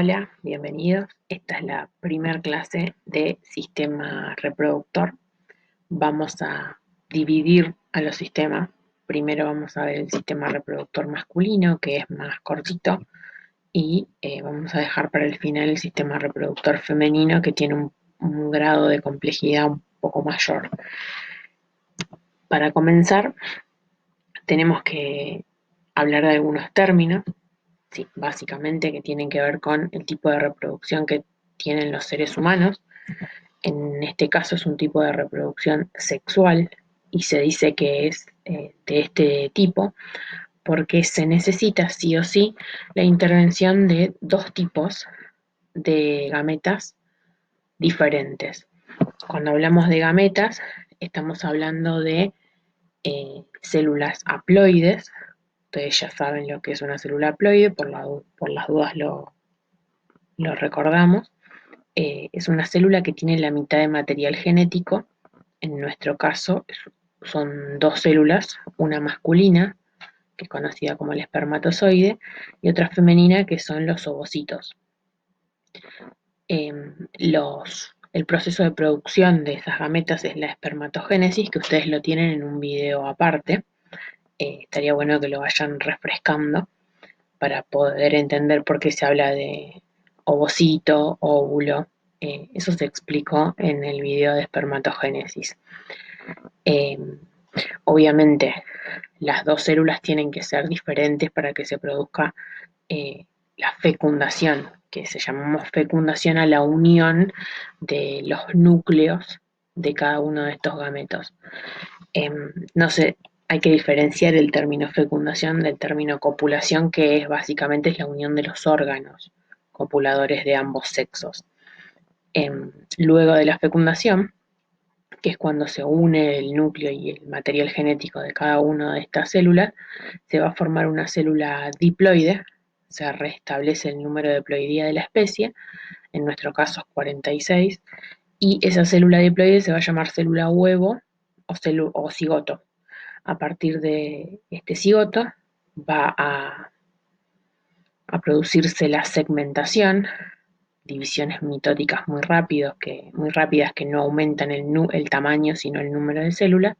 Hola, bienvenidos. Esta es la primera clase de sistema reproductor. Vamos a dividir a los sistemas. Primero vamos a ver el sistema reproductor masculino, que es más cortito, y vamos a dejar para el final el sistema reproductor femenino, que tiene un grado de complejidad un poco mayor. Para comenzar, tenemos que hablar de algunos términos. Sí, básicamente que tienen que ver con el tipo de reproducción que tienen los seres humanos. En este caso es un tipo de reproducción sexual y se dice que es de este tipo porque se necesita sí o sí la intervención de dos tipos de gametas diferentes. Cuando hablamos de gametas, estamos hablando de células haploides. Ustedes ya saben lo que es una célula haploide, por las dudas lo recordamos. Es una célula que tiene la mitad de material genético. En nuestro caso son dos células, una masculina, que es conocida como el espermatozoide, y otra femenina, que son los ovocitos. El proceso de producción de esas gametas es la espermatogénesis, que ustedes lo tienen en un video aparte. Estaría bueno que lo vayan refrescando para poder entender por qué se habla de ovocito, óvulo. Eso se explicó en el video de espermatogénesis. Eh, Obviamente, las dos células tienen que ser diferentes para que se produzca la fecundación, que se llamamos fecundación a la unión de los núcleos de cada uno de estos gametos. No sé, hay que diferenciar el término fecundación del término copulación, que es básicamente la unión de los órganos copuladores de ambos sexos. Luego de la fecundación, que es cuando se une el núcleo y el material genético de cada una de estas células, se va a formar una célula diploide, se restablece el número de ploidía de la especie, en nuestro caso es 46, y esa célula diploide se va a llamar célula huevo o cigoto. A partir de este cigoto va a producirse la segmentación, divisiones mitóticas muy rápidas que no aumentan el tamaño, sino el número de células,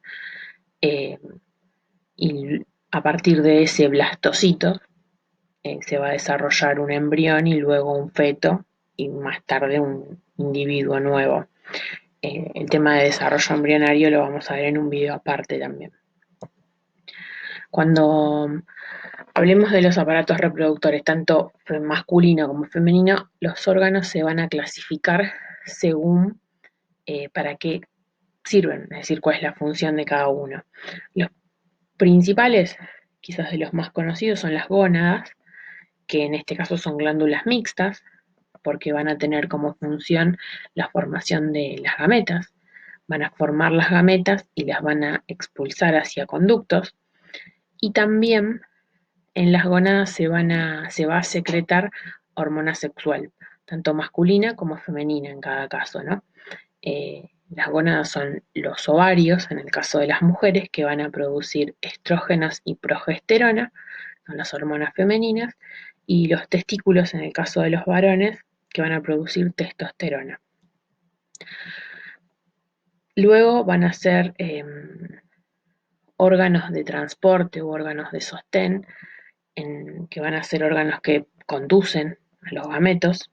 eh, y a partir de ese blastocito se va a desarrollar un embrión y luego un feto y más tarde un individuo nuevo. El tema de desarrollo embrionario lo vamos a ver en un video aparte también. Cuando hablemos de los aparatos reproductores, tanto masculino como femenino, los órganos se van a clasificar según para qué sirven, es decir, cuál es la función de cada uno. Los principales, quizás de los más conocidos, son las gónadas, que en este caso son glándulas mixtas, porque van a tener como función la formación de las gametas. Van a formar las gametas y las van a expulsar hacia conductos. Y también en las gónadas se va a secretar hormona sexual, tanto masculina como femenina en cada caso, ¿no? Las gónadas son los ovarios, en el caso de las mujeres, que van a producir estrógenos y progesterona, son las hormonas femeninas, y los testículos, en el caso de los varones, que van a producir testosterona. Luego van a ser órganos de transporte u órganos de sostén, que van a ser órganos que conducen a los gametos.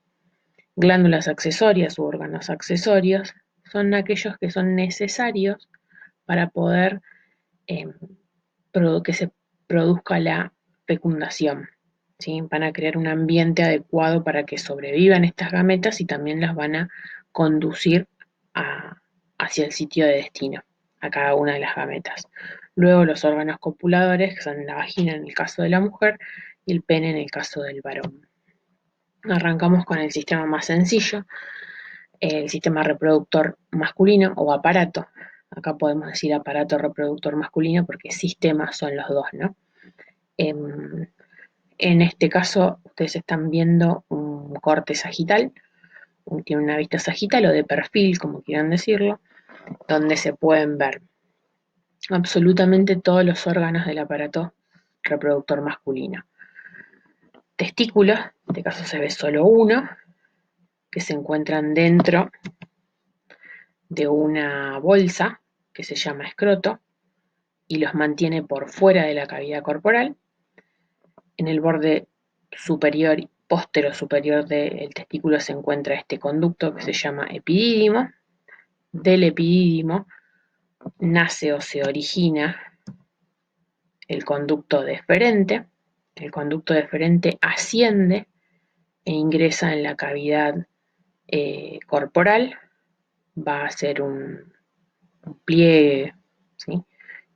Glándulas accesorias u órganos accesorios son aquellos que son necesarios para poder eh, que se produzca la fecundación. ¿Sí? Van a crear un ambiente adecuado para que sobrevivan estas gametas y también las van a conducir hacia el sitio de destino, a cada una de las gametas. Luego los órganos copuladores, que son la vagina en el caso de la mujer y el pene en el caso del varón. Arrancamos con el sistema más sencillo, el sistema reproductor masculino o aparato. Acá podemos decir aparato reproductor masculino porque sistemas son los dos, ¿no? En este caso, ustedes están viendo un corte sagital, tiene una vista sagital o de perfil, como quieran decirlo, donde se pueden ver absolutamente todos los órganos del aparato reproductor masculino. testículos, en este caso se ve solo uno, que se encuentran dentro de una bolsa que se llama escroto y los mantiene por fuera de la cavidad corporal. En el borde superior y póstero superior del testículo se encuentra este conducto que se llama epidídimo. Del epidídimo nace o se origina el conducto deferente. El conducto deferente asciende e ingresa en la cavidad corporal. Va a ser un pliegue, ¿sí?,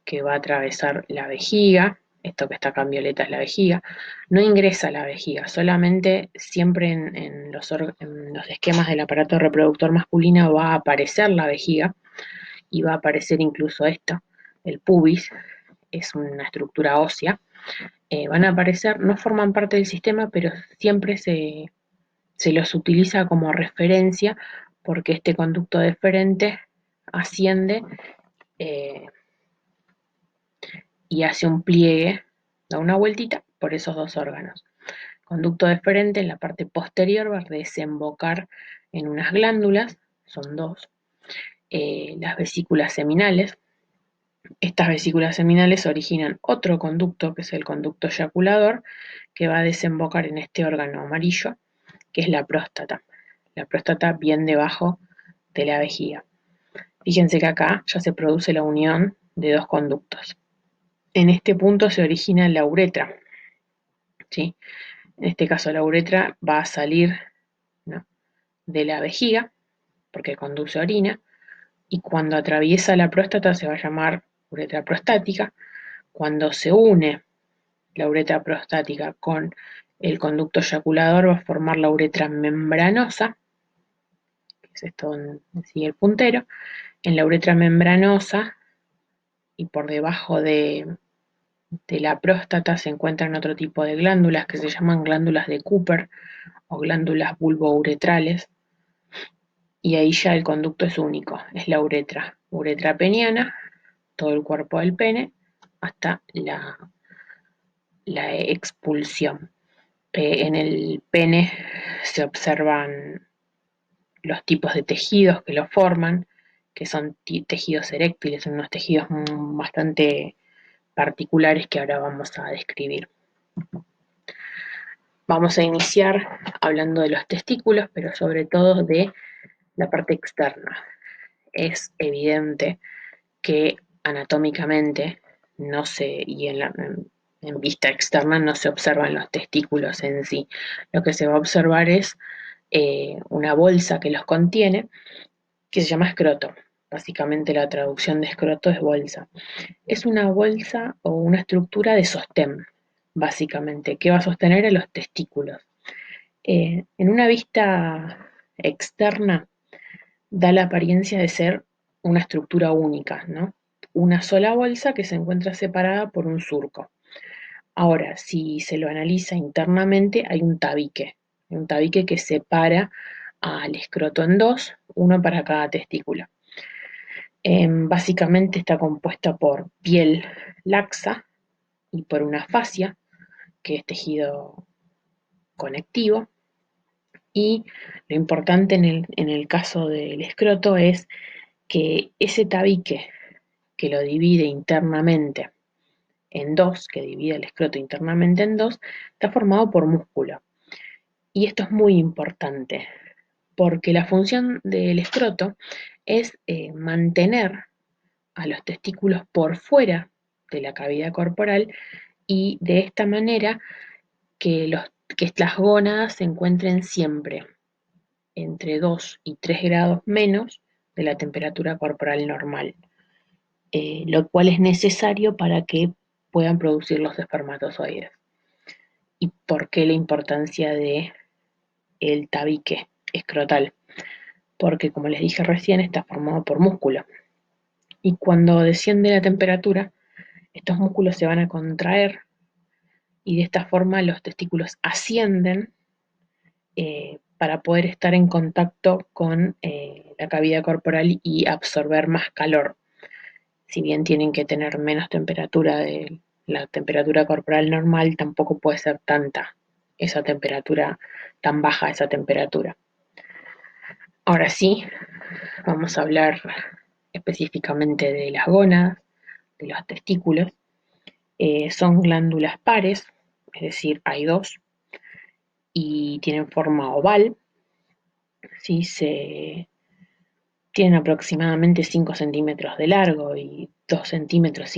que va a atravesar la vejiga. Esto que está acá en violeta es la vejiga. No ingresa a la vejiga, solamente siempre en los esquemas del aparato reproductor masculino va a aparecer la vejiga y va a aparecer incluso esto, el pubis, es una estructura ósea. Van a aparecer, no forman parte del sistema, pero siempre se los utiliza como referencia porque este conducto deferente asciende y hace un pliegue, da una vueltita por esos dos órganos. Conducto deferente en la parte posterior va a desembocar en unas glándulas, son dos, las vesículas seminales. Estas vesículas seminales originan otro conducto, que es el conducto eyaculador, que va a desembocar en este órgano amarillo, que es la próstata. La próstata bien debajo de la vejiga. Fíjense que acá ya se produce la unión de dos conductos. En este punto se origina la uretra, ¿sí? En este caso la uretra va a salir, ¿no?, de la vejiga, porque conduce orina, y cuando atraviesa la próstata se va a llamar uretra prostática. Cuando se une la uretra prostática con el conducto eyaculador va a formar la uretra membranosa, que es esto donde sigue el puntero. En la uretra membranosa y por debajo de la próstata se encuentran otro tipo de glándulas que se llaman glándulas de Cooper o glándulas bulbouretrales, y ahí ya el conducto es único, es la uretra peniana, todo el cuerpo del pene, hasta la expulsión. En el pene se observan los tipos de tejidos que lo forman, que son tejidos eréctiles, son unos tejidos bastante particulares que ahora vamos a describir. Vamos a iniciar hablando de los testículos, pero sobre todo de la parte externa. Es evidente que anatómicamente no se, y en vista externa no se observan los testículos en sí. Lo que se va a observar es una bolsa que los contiene, que se llama escroto. Básicamente la traducción de escroto es bolsa. Es una bolsa o una estructura de sostén, básicamente, que va a sostener a los testículos. En una vista externa da la apariencia de ser una estructura única, ¿no? Una sola bolsa que se encuentra separada por un surco. Ahora, si se lo analiza internamente, hay un tabique que separa al escroto en dos, uno para cada testículo. Básicamente está compuesta por piel laxa y por una fascia, que es tejido conectivo. Y lo importante en el caso del escroto es que ese tabique que lo divide internamente en dos, que divide el escroto internamente en dos, está formado por músculo. Y esto es muy importante, porque la función del escroto es mantener a los testículos por fuera de la cavidad corporal y de esta manera que las gónadas se encuentren siempre entre 2 y 3 grados menos de la temperatura corporal normal, lo cual es necesario para que puedan producir los espermatozoides. ¿Y por qué la importancia de el tabique escrotal? Porque, como les dije recién, está formado por músculo. Y cuando desciende la temperatura, estos músculos se van a contraer y de esta forma los testículos ascienden para poder estar en contacto con la cavidad corporal y absorber más calor. Si bien tienen que tener menos temperatura de la temperatura corporal normal, tampoco puede ser tanta esa temperatura, tan baja esa temperatura. Ahora sí, vamos a hablar específicamente de las gónadas, de los testículos. Son glándulas pares, es decir, hay dos, y tienen forma oval. ¿Sí? Tienen aproximadamente 5 centímetros de largo y 2,5 centímetros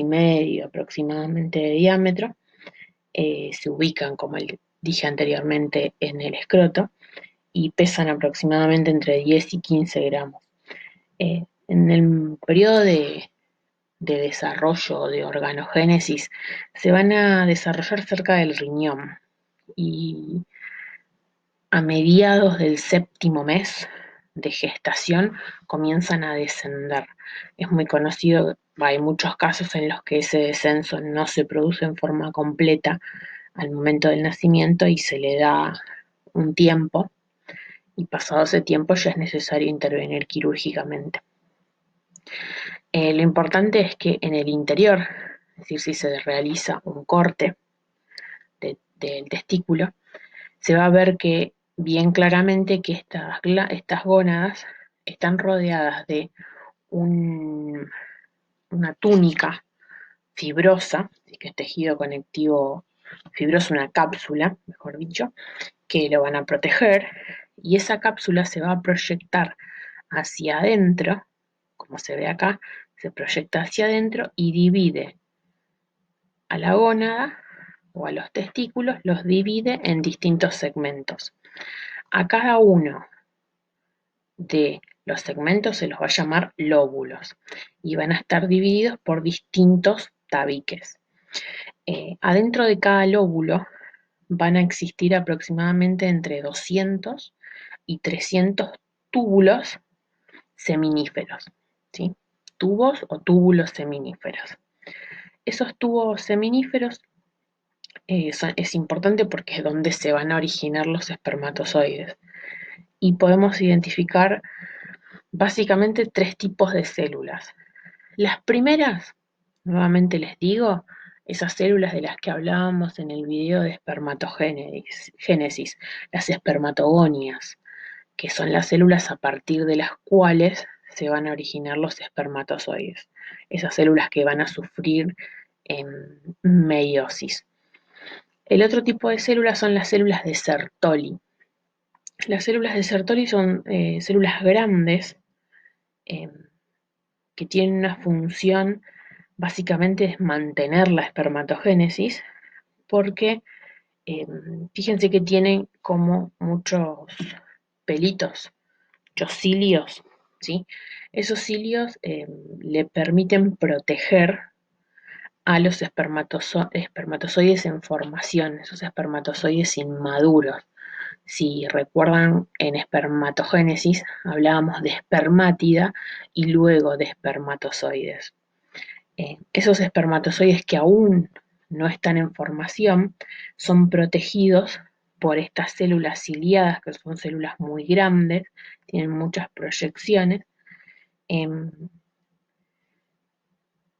aproximadamente de diámetro. Se ubican, como dije anteriormente, en el escroto y pesan aproximadamente entre 10 y 15 gramos. En el periodo de desarrollo de organogénesis se van a desarrollar cerca del riñón y a mediados del séptimo mes de gestación comienzan a descender. Es muy conocido, hay muchos casos en los que ese descenso no se produce en forma completa al momento del nacimiento y se le da un tiempo y pasado ese tiempo ya es necesario intervenir quirúrgicamente. Lo importante es que en el interior, es decir, si se realiza un corte del testículo, se va a ver que bien claramente que estas gónadas están rodeadas de una túnica fibrosa, que es tejido conectivo fibroso, una cápsula, mejor dicho, que lo van a proteger, y esa cápsula se va a proyectar hacia adentro, como se ve acá, se proyecta hacia adentro y divide a la gónada o a los testículos, los divide en distintos segmentos. A cada uno de los segmentos se los va a llamar lóbulos y van a estar divididos por distintos tabiques. Adentro de cada lóbulo van a existir aproximadamente entre 200 y 300 túbulos seminíferos, ¿sí? Tubos o túbulos seminíferos. Esos tubos seminíferos es importante porque es donde se van a originar los espermatozoides. Y podemos identificar básicamente 3 tipos de células. Las primeras, nuevamente les digo, esas células de las que hablábamos en el video de espermatogénesis, las espermatogonias, que son las células a partir de las cuales se van a originar los espermatozoides. Esas células que van a sufrir meiosis. El otro tipo de células son las células de Sertoli. Las células de Sertoli son células grandes eh, que tienen una función, básicamente es mantener la espermatogénesis, porque fíjense que tienen como muchos pelitos, muchos cilios, ¿sí? Esos cilios le permiten proteger a los espermatozoides en formación, esos espermatozoides inmaduros. Si recuerdan, en espermatogénesis hablábamos de espermátida y luego de espermatozoides. Esos espermatozoides que aún no están en formación son protegidos por estas células ciliadas, que son células muy grandes, tienen muchas proyecciones,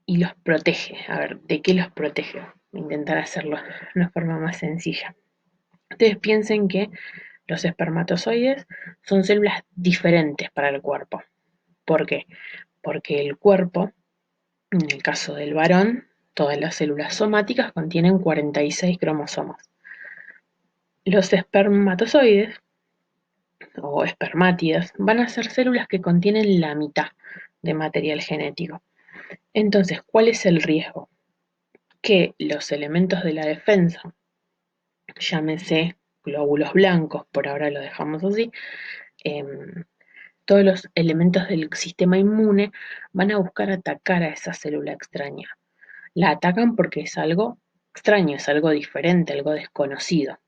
y los protege. A ver, ¿de qué los protege? Voy a intentar hacerlo de una forma más sencilla. Ustedes piensen que los espermatozoides son células diferentes para el cuerpo. ¿Por qué? Porque el cuerpo, en el caso del varón, todas las células somáticas contienen 46 cromosomas. Los espermatozoides o espermátidas van a ser células que contienen la mitad de material genético. Entonces, ¿cuál es el riesgo? Que los elementos de la defensa, llámese glóbulos blancos, por ahora lo dejamos así, todos los elementos del sistema inmune van a buscar atacar a esa célula extraña. La atacan porque es algo extraño, es algo diferente, algo desconocido.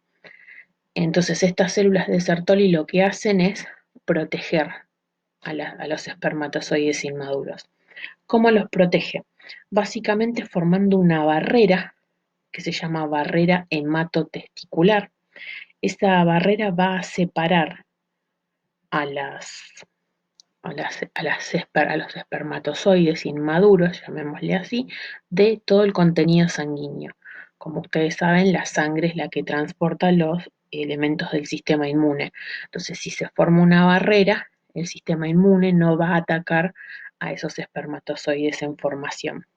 Entonces estas células de Sertoli lo que hacen es proteger a los espermatozoides inmaduros. ¿Cómo los protege? Básicamente formando una barrera que se llama barrera hematotesticular. Esa barrera va a separar a los espermatozoides inmaduros, llamémosle así, de todo el contenido sanguíneo. Como ustedes saben, la sangre es la que transporta los elementos del sistema inmune. Entonces, si se forma una barrera, el sistema inmune no va a atacar a esos espermatozoides en formación.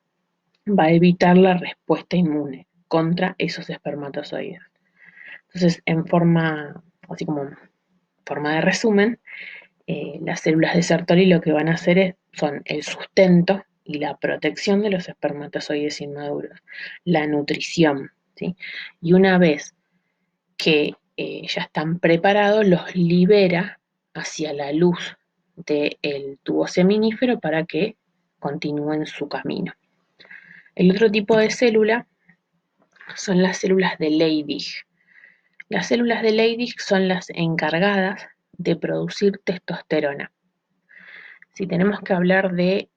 Va a evitar la respuesta inmune contra esos espermatozoides. Entonces, así como en forma de resumen, las células de Sertoli lo que van a hacer son el sustento y la protección de los espermatozoides inmaduros, la nutrición, ¿sí? Y una vez que ya están preparados, los libera hacia la luz del tubo seminífero para que continúen su camino. El otro tipo de célula son las células de Leydig. Las células de Leydig son las encargadas de producir testosterona. Si tenemos que hablar de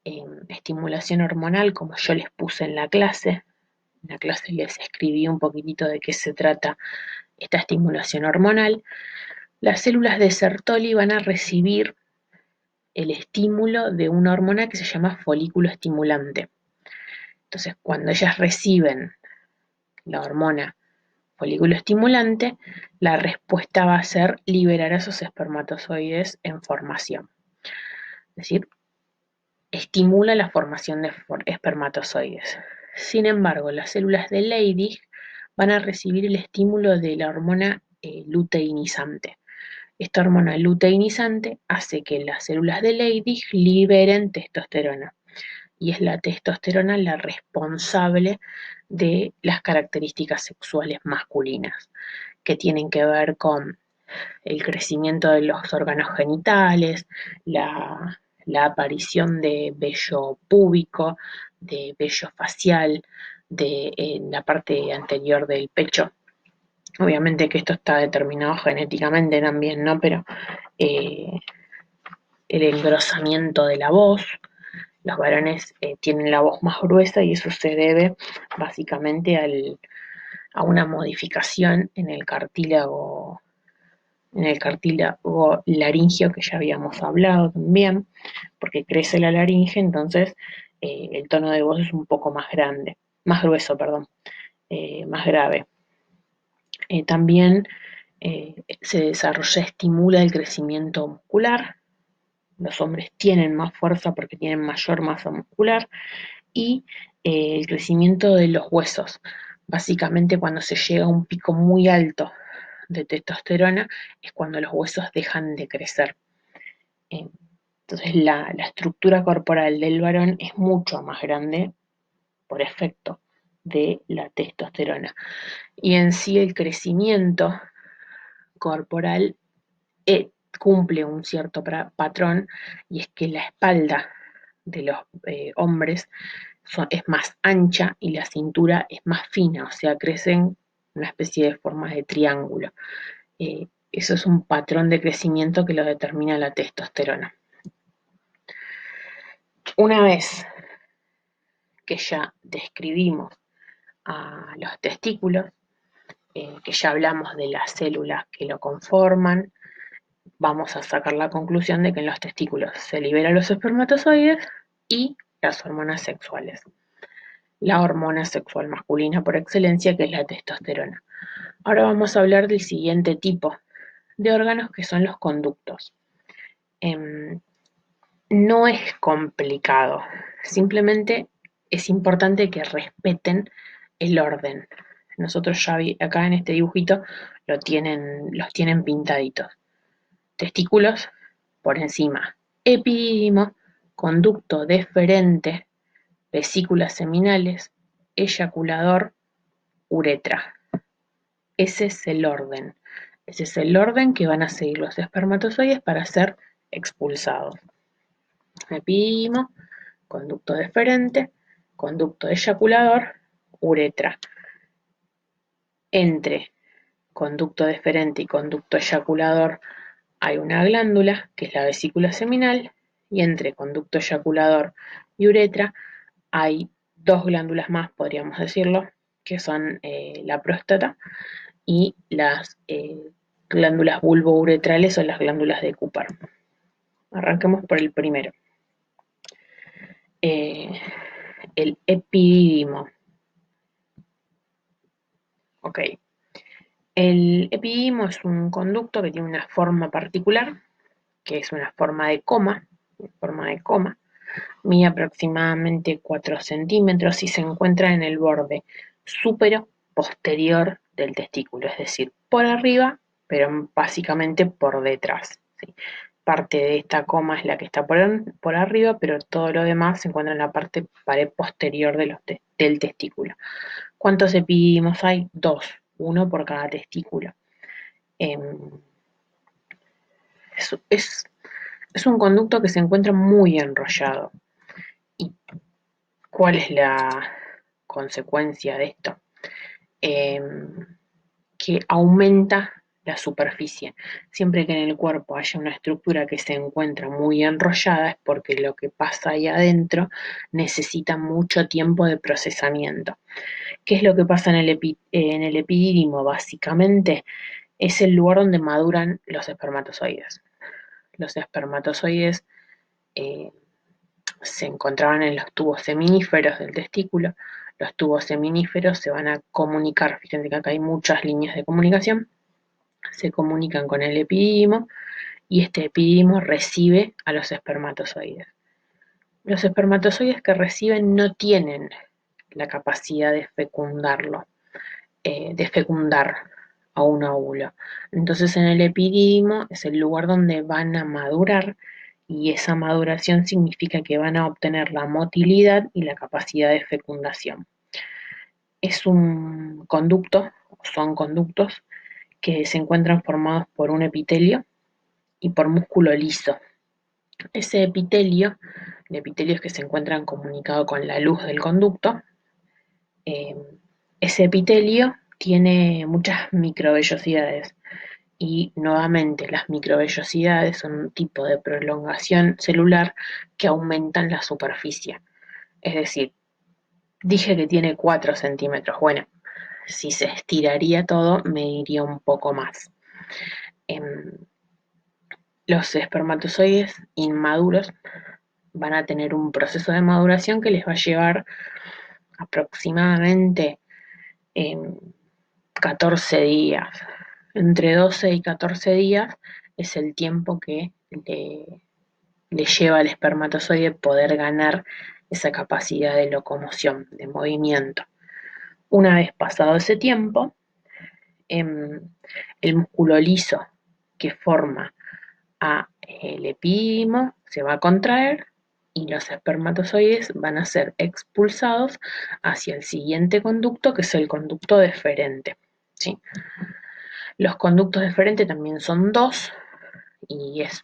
estimulación hormonal, como yo les puse en la clase les escribí un poquitito de qué se trata esta estimulación hormonal, las células de Sertoli van a recibir el estímulo de una hormona que se llama folículo estimulante. Entonces, cuando ellas reciben la hormona folículo estimulante, la respuesta va a ser liberar a esos espermatozoides en formación. Es decir, estimula la formación de espermatozoides. Sin embargo, las células de Leydig van a recibir el estímulo de la hormona luteinizante. Esta hormona luteinizante hace que las células de Leydig liberen testosterona. Y es la testosterona la responsable de las características sexuales masculinas, que tienen que ver con el crecimiento de los órganos genitales, la aparición de vello púbico, de vello facial, en la parte anterior del pecho. Obviamente que esto está determinado genéticamente también, ¿no? Pero eh, el engrosamiento de la voz, los varones tienen la voz más gruesa y eso se debe básicamente a una modificación en el cartílago laringio que ya habíamos hablado también, porque crece la laringe, entonces el tono de voz es un poco más grande, más grueso, perdón, más grave. También se desarrolla, estimula el crecimiento muscular. Los hombres tienen más fuerza porque tienen mayor masa muscular y el crecimiento de los huesos. Básicamente cuando se llega a un pico muy alto de testosterona es cuando los huesos dejan de crecer. Entonces la estructura corporal del varón es mucho más grande por efecto de la testosterona. Y en sí el crecimiento corporal cumple un cierto patrón y es que la espalda de los hombres es más ancha y la cintura es más fina, o sea, crecen una especie de forma de triángulo. Eso es un patrón de crecimiento que lo determina la testosterona. Una vez que ya describimos a los testículos, que ya hablamos de las células que lo conforman, vamos a sacar la conclusión de que en los testículos se liberan los espermatozoides y las hormonas sexuales. La hormona sexual masculina por excelencia, que es la testosterona. Ahora vamos a hablar del siguiente tipo de órganos, que son los conductos. No es complicado, simplemente es importante que respeten el orden. Nosotros ya acá en este dibujito los tienen pintaditos. Testículos por encima, epidídimo, conducto deferente, vesículas seminales, eyaculador, uretra. Ese es el orden. Ese es el orden que van a seguir los espermatozoides para ser expulsados. Epidídimo, conducto deferente, conducto eyaculador, uretra. Entre conducto deferente y conducto eyaculador hay una glándula, que es la vesícula seminal, y entre conducto eyaculador y uretra hay dos glándulas más, podríamos decirlo, que son la próstata y las glándulas bulbouretrales o las glándulas de Cooper. Arranquemos por el primero. El epidídimo. Ok. El epididimo es un conducto que tiene una forma particular, que es una forma de coma, mide aproximadamente 4 centímetros y se encuentra en el borde súpero posterior del testículo, es decir, por arriba, pero básicamente por detrás, ¿sí? Parte de esta coma es la que está por arriba, pero todo lo demás se encuentra en la parte pared posterior del testículo. ¿Cuántos epididimos hay? Dos, uno por cada testículo. Em, es, es, es un conducto que se encuentra muy enrollado. ¿Y cuál es la consecuencia de esto? Que aumenta la superficie. Siempre que en el cuerpo haya una estructura que se encuentra muy enrollada es porque lo que pasa ahí adentro necesita mucho tiempo de procesamiento. ¿Qué es lo que pasa en el epidídimo? Básicamente es el lugar donde maduran los espermatozoides. Los espermatozoides eh, se encontraban en los tubos seminíferos del testículo. Los tubos seminíferos se van a comunicar, fíjense que acá hay muchas líneas de comunicación, se comunican con el epididimo y este epididimo recibe a los espermatozoides. Los espermatozoides que reciben no tienen la capacidad de fecundar a un óvulo. Entonces en el epididimo es el lugar donde van a madurar y esa maduración significa que van a obtener la motilidad y la capacidad de fecundación. Es un conducto, son conductos que se encuentran formados por un epitelio y por músculo liso. Ese epitelio, el epitelio es que se encuentran comunicado con la luz del conducto, eh, ese epitelio tiene muchas microvellosidades y nuevamente las microvellosidades son un tipo de prolongación celular que aumentan la superficie. Es decir, dije que tiene 4 centímetros. Bueno, si se estiraría todo, me iría un poco más. Em, los espermatozoides inmaduros van a tener un proceso de maduración que les va a llevar aproximadamente eh, 14 días. Entre 12 y 14 días es el tiempo que le lleva al espermatozoide poder ganar esa capacidad de locomoción, de movimiento. Una vez pasado ese tiempo, el músculo liso que forma a el epididimo se va a contraer y los espermatozoides van a ser expulsados hacia el siguiente conducto, que es el conducto deferente. ¿Sí? Los conductos deferentes también son dos y es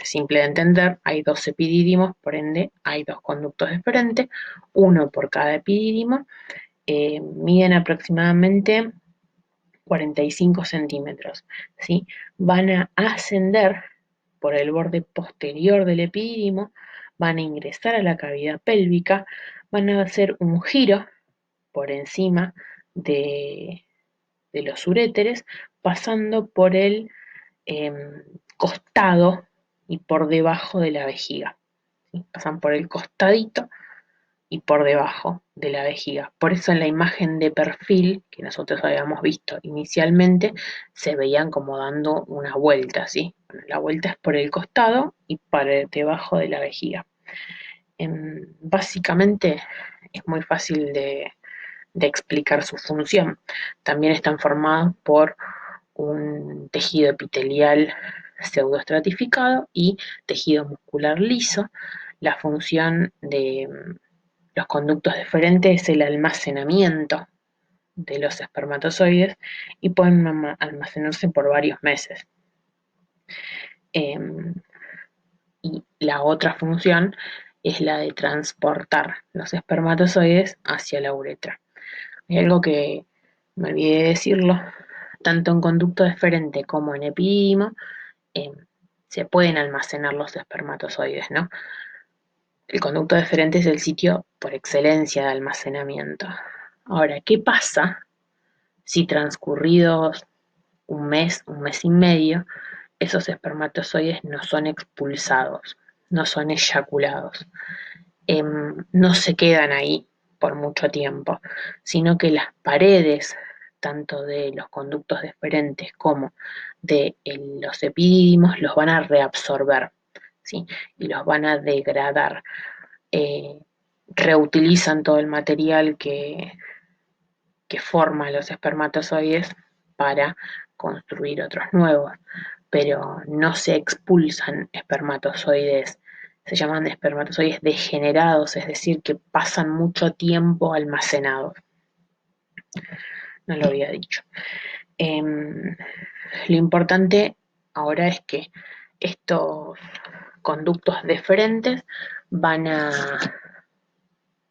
simple de entender, hay dos epidídimos, por ende hay dos conductos deferentes, uno por cada epidídimo, miden aproximadamente 45 centímetros, ¿sí? Van a ascender por el borde posterior del epidídimo, van a ingresar a la cavidad pélvica, van a hacer un giro por encima de, de los uréteres, pasando por el eh, costado y por debajo de la vejiga. ¿Sí? Pasan por el costadito y por debajo de la vejiga. Por eso en la imagen de perfil que nosotros habíamos visto inicialmente, se veían como dando una vuelta, ¿sí? Bueno, la vuelta es por el costado y por debajo de la vejiga. Básicamente es muy fácil de explicar su función. También están formados por un tejido epitelial pseudoestratificado y tejido muscular liso. La función de los conductos deferentes es el almacenamiento de los espermatozoides y pueden almacenarse por varios meses. Eh, y la otra función es la de transportar los espermatozoides hacia la uretra. Hay algo que me olvidé de decirlo, tanto en conducto deferente como en epididimo eh, se pueden almacenar los espermatozoides, ¿no? El conducto deferente es el sitio por excelencia de almacenamiento. Ahora, ¿qué pasa si transcurridos un mes y medio, esos espermatozoides no son expulsados, no son eyaculados? No se quedan ahí por mucho tiempo, sino que las paredes tanto de los conductos deferentes como de los epidídimos, los van a reabsorber, ¿sí? Y los van a degradar. Reutilizan todo el material que forma los espermatozoides para construir otros nuevos, pero no se expulsan espermatozoides, se llaman espermatozoides degenerados, es decir, que pasan mucho tiempo almacenados. No lo había dicho. Lo importante ahora es que estos conductos deferentes van a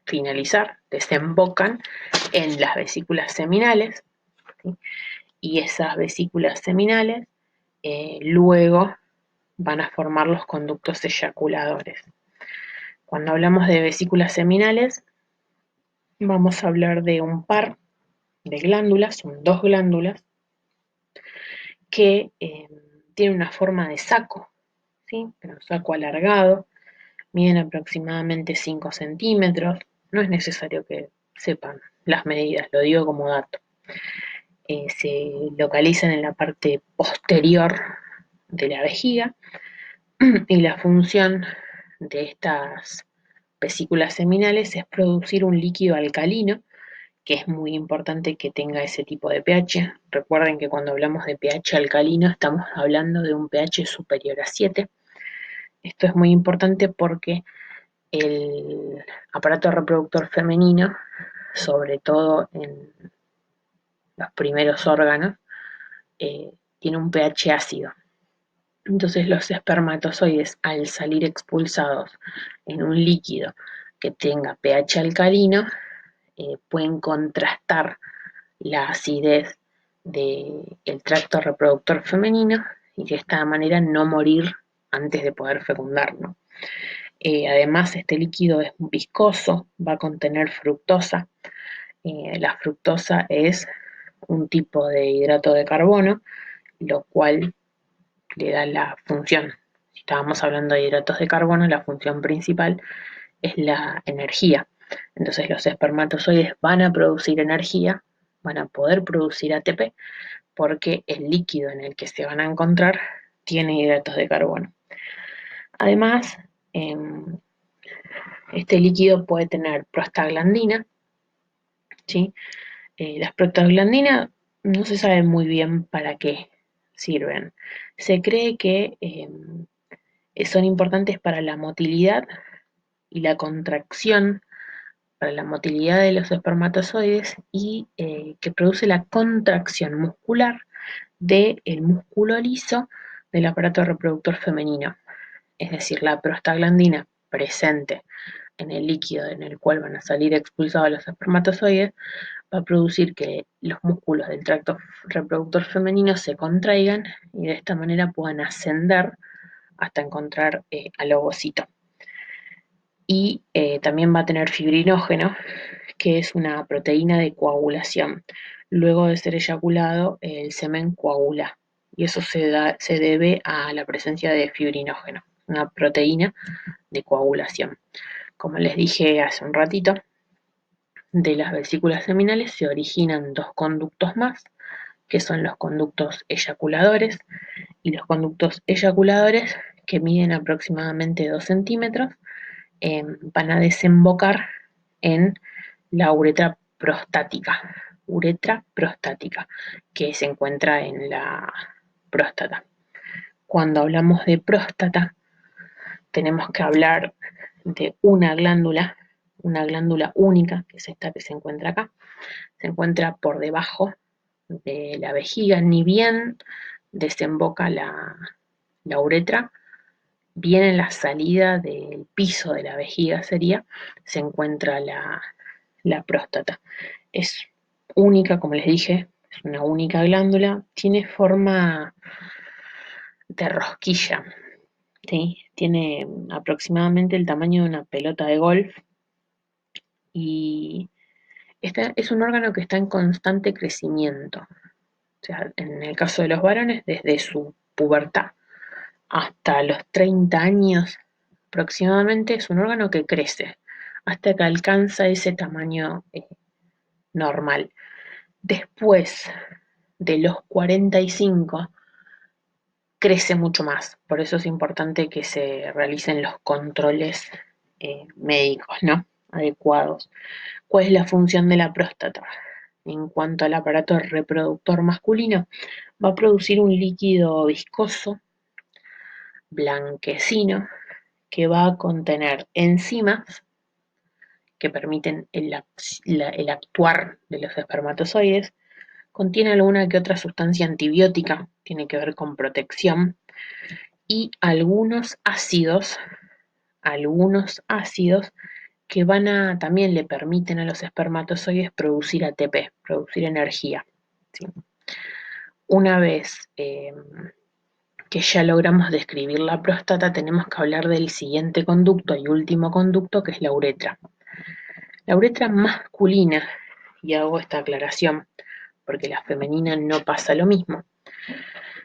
finalizar, desembocan en las vesículas seminales, ¿sí? Y esas vesículas seminales luego van a formar los conductos eyaculadores. Cuando hablamos de vesículas seminales, vamos a hablar de un par de glándulas, son dos glándulas, que tienen una forma de saco, ¿sí? Un saco alargado, miden aproximadamente 5 centímetros, no es necesario que sepan las medidas, lo digo como dato. Se localizan en la parte posterior de la vejiga y la función de estas vesículas seminales es producir un líquido alcalino, que es muy importante que tenga ese tipo de pH. Recuerden que cuando hablamos de pH alcalino estamos hablando de un pH superior a 7. Esto es muy importante porque el aparato reproductor femenino, sobre todo en los primeros órganos, tiene un pH ácido. Entonces los espermatozoides, al salir expulsados en un líquido que tenga pH alcalino, pueden contrastar la acidez del tracto reproductor femenino y de esta manera no morir antes de poder fecundar, ¿no? Además, este líquido es viscoso, va a contener fructosa. La fructosa es un tipo de hidrato de carbono, lo cual le da la función. Si estábamos hablando de hidratos de carbono, la función principal es la energía. Entonces los espermatozoides van a producir energía, van a poder producir ATP, porque el líquido en el que se van a encontrar tiene hidratos de carbono. Además, este líquido puede tener prostaglandina, ¿sí? Las prostaglandinas no se sabe muy bien para qué sirven. Se cree que son importantes para la motilidad y la contracción, para la motilidad de los espermatozoides y que produce la contracción muscular del músculo liso del aparato reproductor femenino. Es decir, la prostaglandina presente en el líquido en el cual van a salir expulsados los espermatozoides va a producir que los músculos del tracto reproductor femenino se contraigan y de esta manera puedan ascender hasta encontrar al ovocito. Y también va a tener fibrinógeno, que es una proteína de coagulación. Luego de ser eyaculado, el semen coagula. Y eso se debe a la presencia de fibrinógeno, una proteína de coagulación. Como les dije hace un ratito, de las vesículas seminales se originan dos conductos más, que son los conductos eyaculadores, y los conductos eyaculadores, que miden aproximadamente 2 centímetros, van a desembocar en la uretra prostática, que se encuentra en la próstata. Cuando hablamos de próstata, tenemos que hablar de una glándula única, que es esta que se encuentra acá. Se encuentra por debajo de la vejiga, ni bien desemboca la uretra, bien en la salida del piso de la vejiga se encuentra la próstata. Es única, como les dije, es una única glándula, tiene forma de rosquilla, ¿sí? Tiene aproximadamente el tamaño de una pelota de golf y es un órgano que está en constante crecimiento. O sea, en el caso de los varones, desde su pubertad hasta los 30 años aproximadamente, es un órgano que crece hasta que alcanza ese tamaño normal. Después de los 45 crece mucho más, por eso es importante que se realicen los controles médicos, ¿no? Adecuados. ¿Cuál es la función de la próstata? En cuanto al aparato reproductor masculino, va a producir un líquido viscoso, blanquecino, que va a contener enzimas que permiten el actuar de los espermatozoides. Contiene alguna que otra sustancia antibiótica, tiene que ver con protección, y algunos ácidos que también le permiten a los espermatozoides producir ATP, producir energía. ¿Sí? Una vez que ya logramos describir la próstata, tenemos que hablar del siguiente conducto y último conducto, que es la uretra. La uretra masculina, y hago esta aclaración porque la femenina no pasa lo mismo.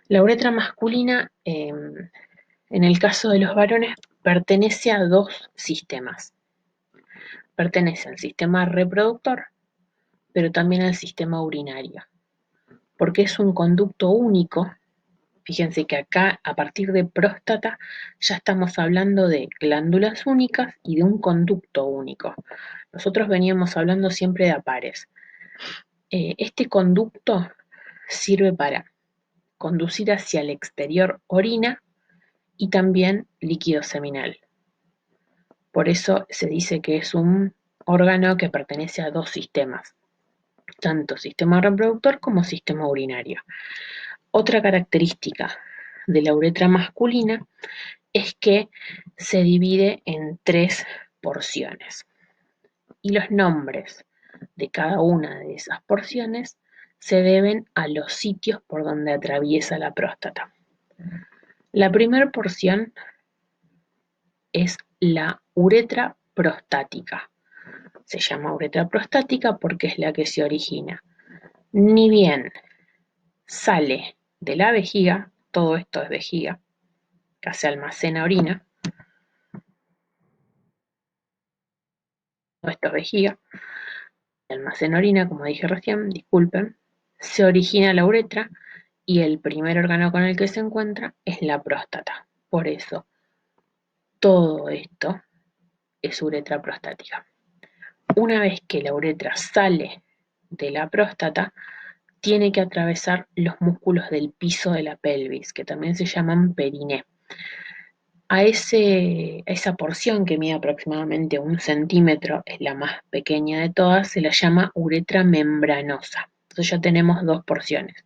La uretra masculina, en el caso de los varones, pertenece a dos sistemas. Pertenece al sistema reproductor, pero también al sistema urinario, porque es un conducto único. Fíjense que acá, a partir de próstata, ya estamos hablando de glándulas únicas y de un conducto único. Nosotros veníamos hablando siempre de apares. Este conducto sirve para conducir hacia el exterior orina y también líquido seminal. Por eso se dice que es un órgano que pertenece a dos sistemas, tanto sistema reproductor como sistema urinario. Otra característica de la uretra masculina es que se divide en 3 porciones y los nombres de cada una de esas porciones se deben a los sitios por donde atraviesa la próstata. La primera porción es la uretra prostática. Se llama uretra prostática porque es la que se origina. Ni bien sale de la vejiga, todo esto es vejiga, que se almacena orina, todo esto es vejiga, se almacena orina, como dije recién, disculpen, se origina la uretra y el primer órgano con el que se encuentra es la próstata. Por eso, todo esto es uretra prostática. Una vez que la uretra sale de la próstata, tiene que atravesar los músculos del piso de la pelvis, que también se llaman periné. A esa porción que mide aproximadamente 1 centímetro, es la más pequeña de todas, se la llama uretra membranosa. Entonces ya tenemos dos porciones.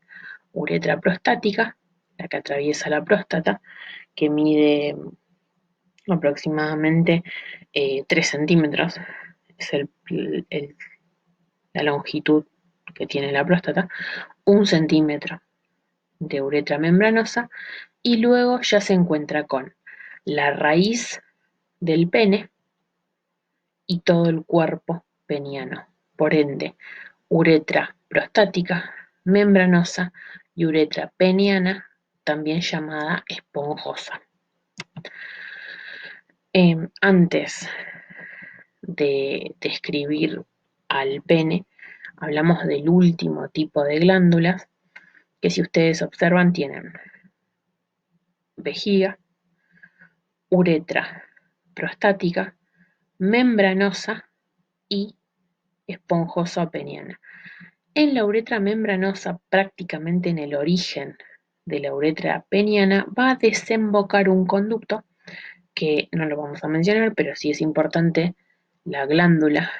Uretra prostática, la que atraviesa la próstata, que mide aproximadamente 3 centímetros, es la longitud que tiene la próstata, 1 centímetro de uretra membranosa, y luego ya se encuentra con la raíz del pene y todo el cuerpo peniano. Por ende, uretra prostática, membranosa y uretra peniana, también llamada esponjosa. Antes de describir al pene, hablamos del último tipo de glándulas, que si ustedes observan tienen vejiga, uretra prostática, membranosa y esponjosa peniana. En la uretra membranosa, prácticamente en el origen de la uretra peniana, va a desembocar un conducto que no lo vamos a mencionar, pero sí es importante la glándula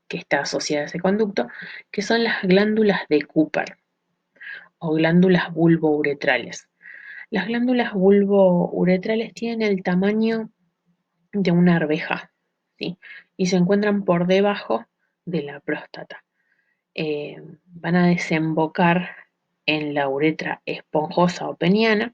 que está asociada a ese conducto, que son las glándulas de Cooper o glándulas bulbouretrales. Las glándulas bulbouretrales tienen el tamaño de una arveja, ¿sí? Y se encuentran por debajo de la próstata. Van a desembocar en la uretra esponjosa o peniana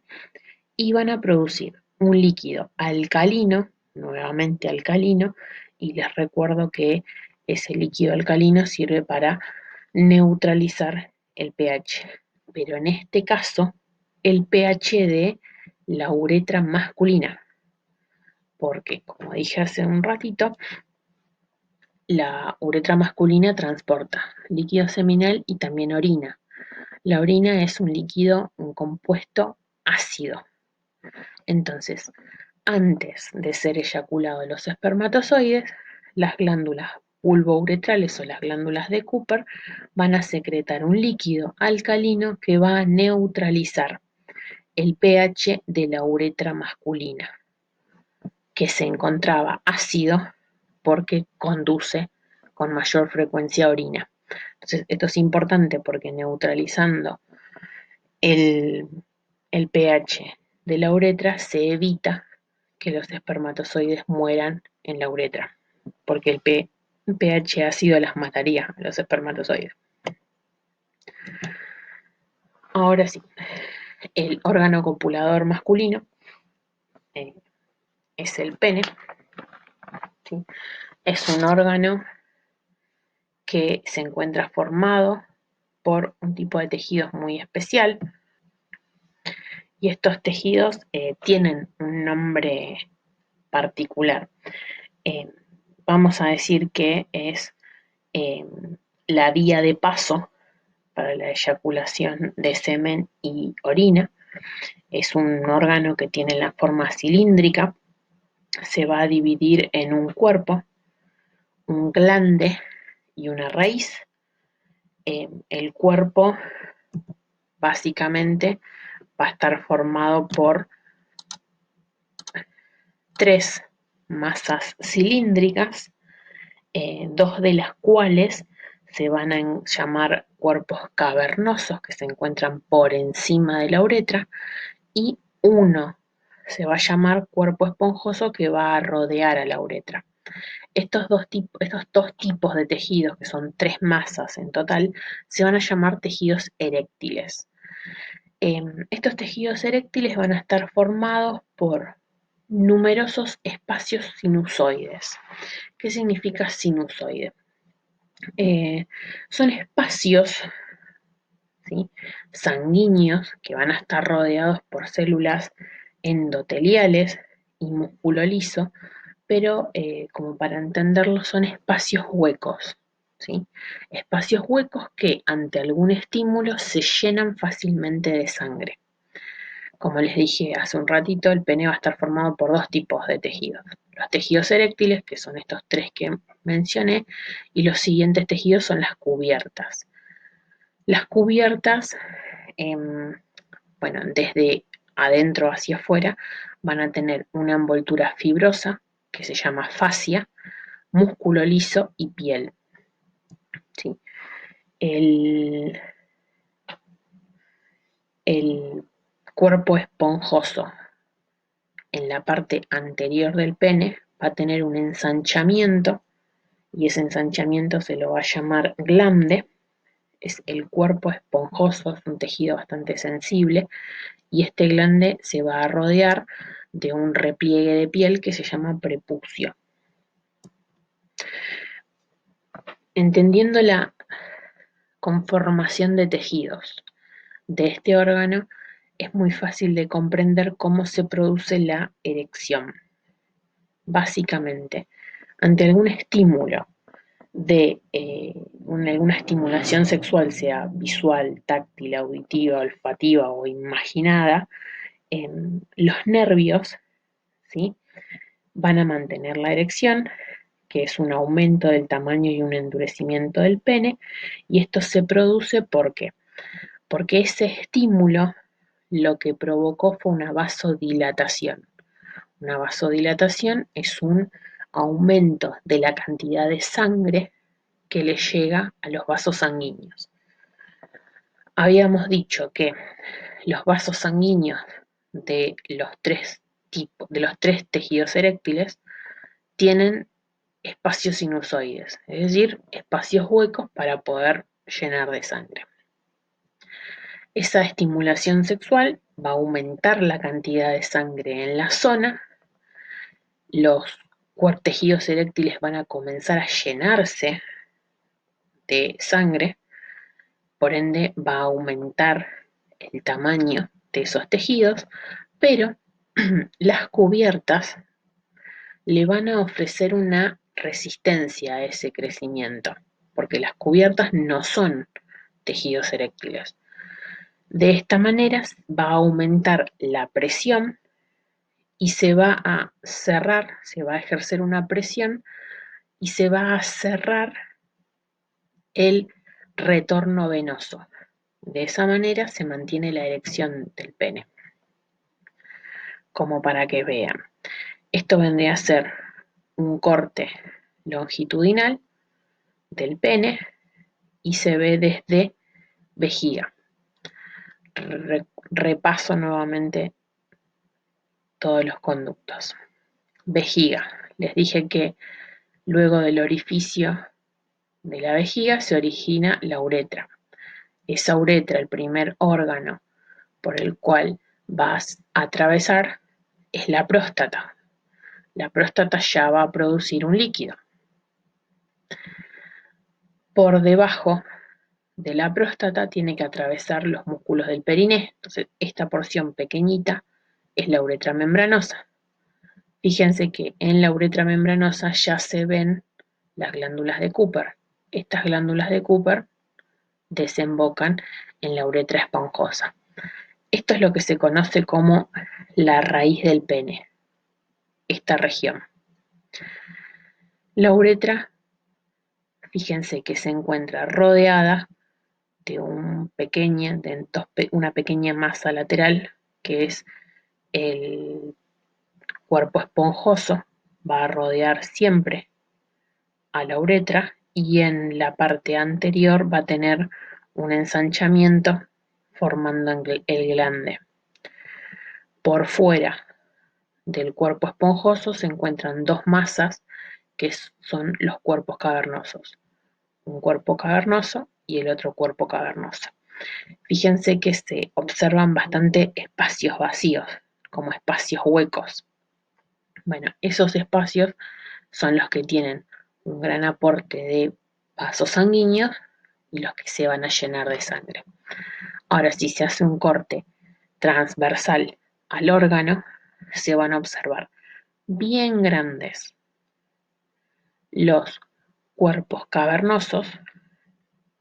y van a producir un líquido alcalino, nuevamente alcalino, y les recuerdo que ese líquido alcalino sirve para neutralizar el pH, pero en este caso el pH de la uretra masculina, porque como dije hace un ratito, la uretra masculina transporta líquido seminal y también orina. La orina es un líquido, un compuesto ácido. Entonces, antes de ser eyaculados los espermatozoides, las glándulas pulvouretrales o las glándulas de Cooper van a secretar un líquido alcalino que va a neutralizar el pH de la uretra masculina, que se encontraba ácido porque conduce con mayor frecuencia a orina. Entonces, esto es importante porque neutralizando el, el pH de la uretra se evita que los espermatozoides mueran en la uretra, porque el pH ácido las mataría a los espermatozoides. Ahora sí, el órgano copulador masculino eh, es el pene. ¿Sí? Es un órgano que se encuentra formado por un tipo de tejidos muy especial, y estos tejidos tienen un nombre particular. Eh, Vamos a decir que es eh, la vía de paso para la eyaculación de semen y orina. Es un órgano que tiene la forma cilíndrica, se va a dividir en un cuerpo, un glande y una raíz. El cuerpo básicamente va a estar formado por tres masas cilíndricas, dos de las cuales se van a llamar cuerpos cavernosos, que se encuentran por encima de la uretra, y uno se va a llamar cuerpo esponjoso, que va a rodear a la uretra. Estos dos tipos de tejidos, que son tres masas en total, se van a llamar tejidos eréctiles. Estos tejidos eréctiles van a estar formados por numerosos espacios sinusoides. ¿Qué significa sinusoide? Son espacios, ¿sí?, sanguíneos, que van a estar rodeados por células endoteliales y músculo liso, pero como para entenderlo son espacios huecos, ¿sí? Espacios huecos que ante algún estímulo se llenan fácilmente de sangre. Como les dije hace un ratito, el pene va a estar formado por dos tipos de tejidos. Los tejidos eréctiles, que son estos tres que mencioné, y los siguientes tejidos son las cubiertas. Las cubiertas, bueno, desde adentro hacia afuera, van a tener una envoltura fibrosa, que se llama fascia, músculo liso y piel. ¿Sí? El, el cuerpo esponjoso en la parte anterior del pene va a tener un ensanchamiento, y ese ensanchamiento se lo va a llamar glande. Es el cuerpo esponjoso, es un tejido bastante sensible, y este glande se va a rodear de un repliegue de piel que se llama prepucio. Entendiendo la conformación de tejidos de este órgano, es muy fácil de comprender cómo se produce la erección. Básicamente, ante algún estímulo de alguna estimulación sexual, sea visual, táctil, auditiva, olfativa o imaginada, los nervios, ¿sí?, van a mantener la erección, que es un aumento del tamaño y un endurecimiento del pene, y esto se produce porque ese estímulo lo que provocó fue una vasodilatación. Una vasodilatación es un aumento de la cantidad de sangre que le llega a los vasos sanguíneos. Habíamos dicho que los vasos sanguíneos de los tres tejidos eréctiles tienen espacios sinusoides, es decir, espacios huecos para poder llenar de sangre. Esa estimulación sexual va a aumentar la cantidad de sangre en la zona, los tejidos eréctiles van a comenzar a llenarse de sangre, por ende va a aumentar el tamaño de esos tejidos, pero las cubiertas le van a ofrecer una resistencia a ese crecimiento, porque las cubiertas no son tejidos eréctiles. De esta manera va a aumentar la presión y se va a cerrar, se va a ejercer una presión y se va a cerrar el retorno venoso. De esa manera se mantiene la erección del pene. Como para que vean, esto vendría a ser un corte longitudinal del pene y se ve desde vejiga. Repaso nuevamente todos los conductos. Vejiga. Les dije que luego del orificio de la vejiga se origina la uretra. Esa uretra, el primer órgano por el cual vas a atravesar, es la próstata. La próstata ya va a producir un líquido. Por debajo de la próstata tiene que atravesar los músculos del periné. Entonces, esta porción pequeñita es la uretra membranosa. Fíjense que en la uretra membranosa ya se ven las glándulas de Cooper. Estas glándulas de Cooper desembocan en la uretra esponjosa. Esto es lo que se conoce como la raíz del pene, esta región. La uretra, fíjense que se encuentra rodeada de una pequeña masa lateral, que es el cuerpo esponjoso, va a rodear siempre a la uretra y en la parte anterior va a tener un ensanchamiento formando el glande. Por fuera del cuerpo esponjoso se encuentran dos masas que son los cuerpos cavernosos. Un cuerpo cavernoso y el otro cuerpo cavernoso. Fíjense que se observan bastante espacios vacíos, como espacios huecos. Bueno, esos espacios son los que tienen un gran aporte de vasos sanguíneos y los que se van a llenar de sangre. Ahora, si se hace un corte transversal al órgano, se van a observar bien grandes los cuerpos cavernosos,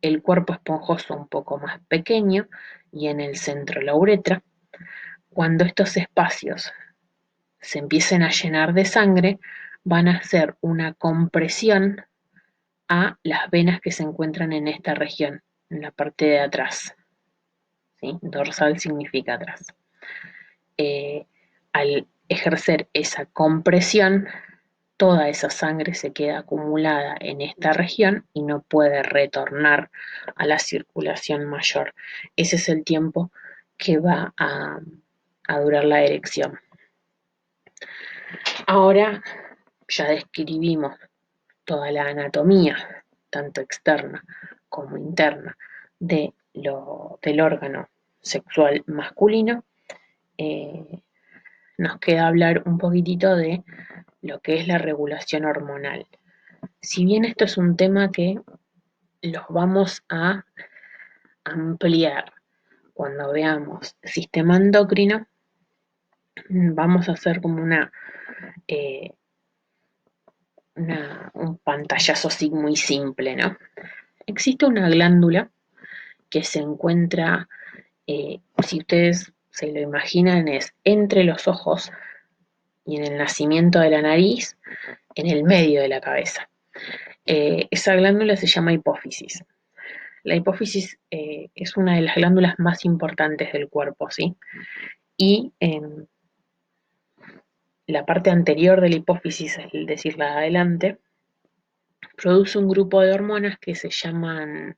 el cuerpo esponjoso un poco más pequeño y en el centro la uretra. Cuando estos espacios se empiecen a llenar de sangre, van a hacer una compresión a las venas que se encuentran en esta región, en la parte de atrás. ¿Sí? Dorsal significa atrás. Al ejercer esa compresión, toda esa sangre se queda acumulada en esta región y no puede retornar a la circulación mayor. Ese es el tiempo que va a durar la erección. Ahora ya describimos toda la anatomía, tanto externa como interna, del órgano sexual masculino. Nos queda hablar un poquitito de lo que es la regulación hormonal. Si bien esto es un tema que los vamos a ampliar cuando veamos sistema endocrino, vamos a hacer como un pantallazo así muy simple, ¿no? Existe una glándula que se encuentra, si ustedes se lo imaginan, es entre los ojos y en el nacimiento de la nariz, en el medio de la cabeza. Esa glándula se llama hipófisis. La hipófisis es una de las glándulas más importantes del cuerpo, ¿sí? Y la parte anterior de la hipófisis, es decir, la de adelante, produce un grupo de hormonas que se llaman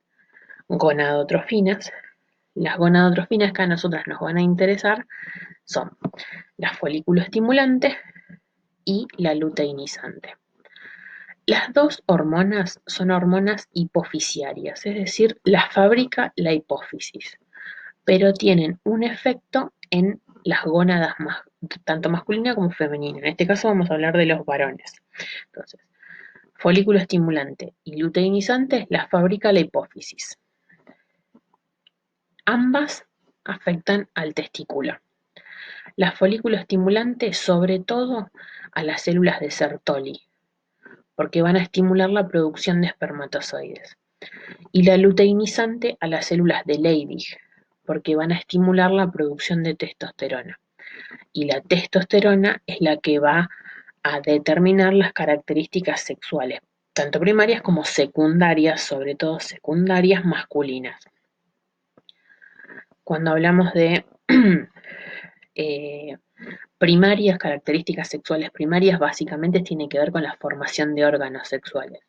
gonadotrofinas. Las gonadotrofinas que a nosotras nos van a interesar son la folículo estimulante y la luteinizante. Las dos hormonas son hormonas hipofisiarias, es decir, las fabrica la hipófisis, pero tienen un efecto en las gónadas tanto masculina como femenina. En este caso vamos a hablar de los varones. Entonces, folículo estimulante y luteinizante las fabrica la hipófisis. Ambas afectan al testículo. La folículo estimulante, sobre todo, a las células de Sertoli. porque van a estimular la producción de espermatozoides. Y la luteinizante a las células de Leydig, porque van a estimular la producción de testosterona. Y la testosterona es la que va a determinar las características sexuales, tanto primarias como secundarias, sobre todo secundarias masculinas. Cuando hablamos de eh, primarias, características sexuales primarias, básicamente tiene que ver con la formación de órganos sexuales.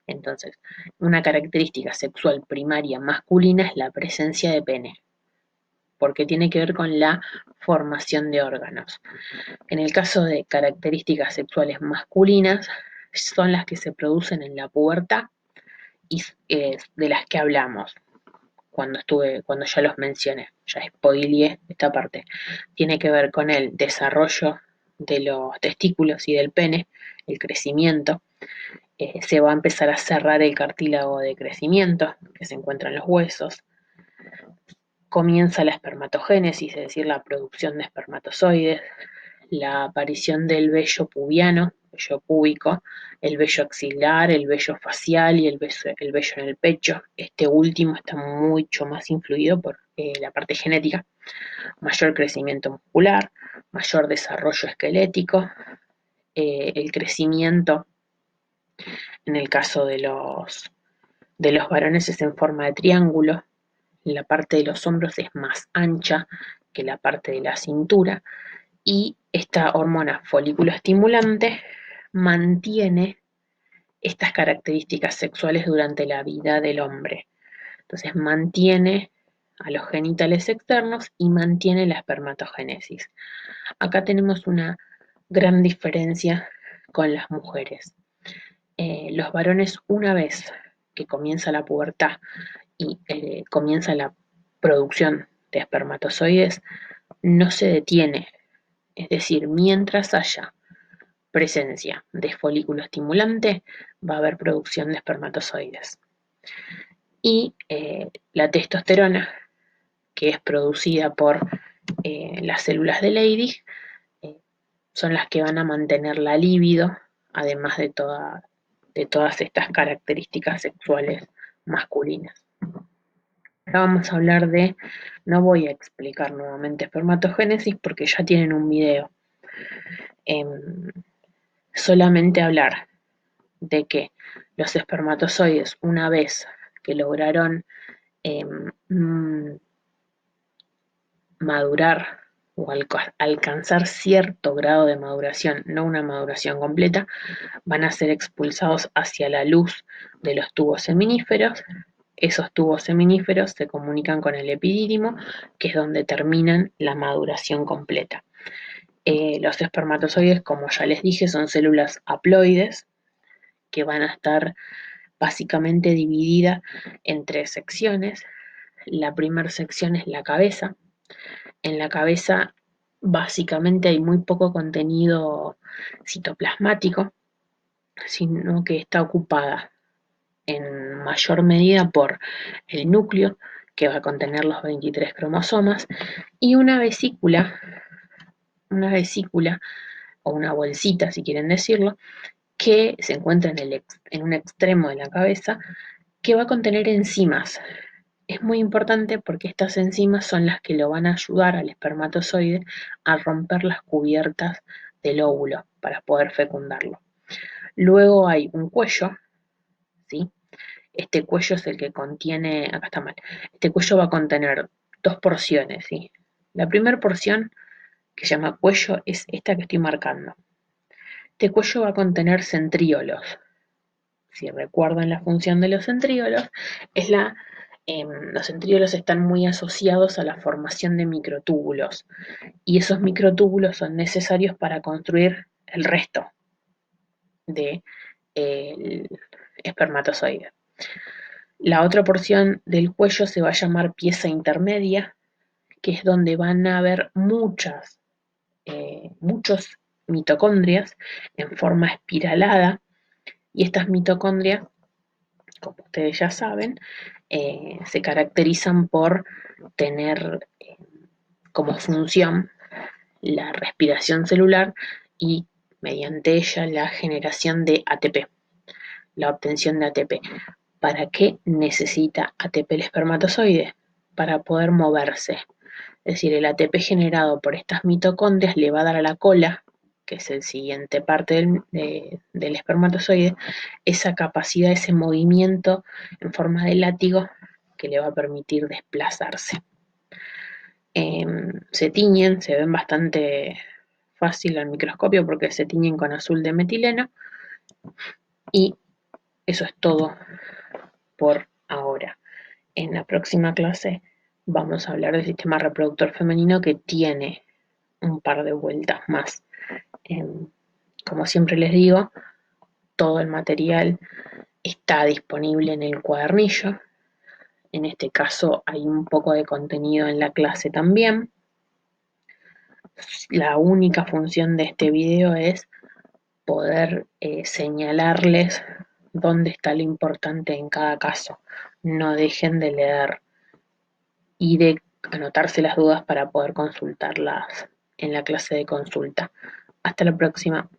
Entonces, una característica sexual primaria masculina es la presencia de pene, porque tiene que ver con la formación de órganos. En el caso de características sexuales masculinas, son las que se producen en la pubertad y de las que hablamos cuando ya los mencioné, ya spoileé esta parte. Tiene que ver con el desarrollo de los testículos y del pene, el crecimiento. Se va a empezar a cerrar el cartílago de crecimiento que se encuentra en los huesos. Comienza la espermatogénesis, es decir, la producción de espermatozoides, la aparición del vello pubiano, vello púbico, el vello axilar, el vello facial y el vello en el pecho. Este último está mucho más influido por la parte genética. Mayor crecimiento muscular, mayor desarrollo esquelético, el crecimiento en el caso de los varones es en forma de triángulo, la parte de los hombros es más ancha que la parte de la cintura y esta hormona folículo estimulante mantiene estas características sexuales durante la vida del hombre. Entonces mantiene a los genitales externos y mantiene la espermatogénesis. Acá tenemos una gran diferencia con las mujeres. Los varones, una vez que comienza la pubertad y comienza la producción de espermatozoides, no se detiene. Es decir, mientras haya presencia de folículo estimulante, va a haber producción de espermatozoides. Y la testosterona, que es producida por las células de Leydig, son las que van a mantener la libido, además de todas estas características sexuales masculinas. Ahora vamos a hablar de, no voy a explicar nuevamente espermatogénesis porque ya tienen un video. Solamente hablar de que los espermatozoides, una vez que lograron madurar o alcanzar cierto grado de maduración, no una maduración completa, van a ser expulsados hacia la luz de los tubos seminíferos. Esos tubos seminíferos se comunican con el epidídimo, que es donde terminan la maduración completa. Los espermatozoides, como ya les dije, son células haploides que van a estar básicamente divididas en tres secciones. La primera sección es la cabeza. En la cabeza básicamente hay muy poco contenido citoplasmático, sino que está ocupada en mayor medida por el núcleo, que va a contener los 23 cromosomas, y una vesícula o una bolsita, si quieren decirlo, que se encuentra en un extremo de la cabeza, que va a contener enzimas. Es muy importante porque estas enzimas son las que lo van a ayudar al espermatozoide a romper las cubiertas del óvulo para poder fecundarlo. Luego hay un cuello, ¿sí? Este cuello es el que contiene, acá está mal, este cuello va a contener dos porciones, ¿sí? La primera porción, que se llama cuello, es esta que estoy marcando. Este cuello va a contener centríolos. Si recuerdan la función de los centríolos, es los centríolos están muy asociados a la formación de microtúbulos y esos microtúbulos son necesarios para construir el resto del espermatozoide. La otra porción del cuello se va a llamar pieza intermedia, que es donde van a haber muchos mitocondrias en forma espiralada, y estas mitocondrias, como ustedes ya saben, se caracterizan por tener como función la respiración celular y mediante ella la generación de ATP, la obtención de ATP. ¿Para qué necesita ATP el espermatozoide? Para poder moverse. Es decir, el ATP generado por estas mitocondrias le va a dar a la cola, que es el siguiente parte del espermatozoide, esa capacidad, ese movimiento en forma de látigo que le va a permitir desplazarse. Se tiñen, se ven bastante fácil al microscopio porque se tiñen con azul de metileno y eso es todo por ahora. En la próxima clase vamos a hablar del sistema reproductor femenino que tiene un par de vueltas más. Como siempre les digo, todo el material está disponible en el cuadernillo. En este caso hay un poco de contenido en la clase también. La única función de este video es poder señalarles dónde está lo importante en cada caso. No dejen de leer y de anotarse las dudas para poder consultarlas en la clase de consulta. Hasta la próxima.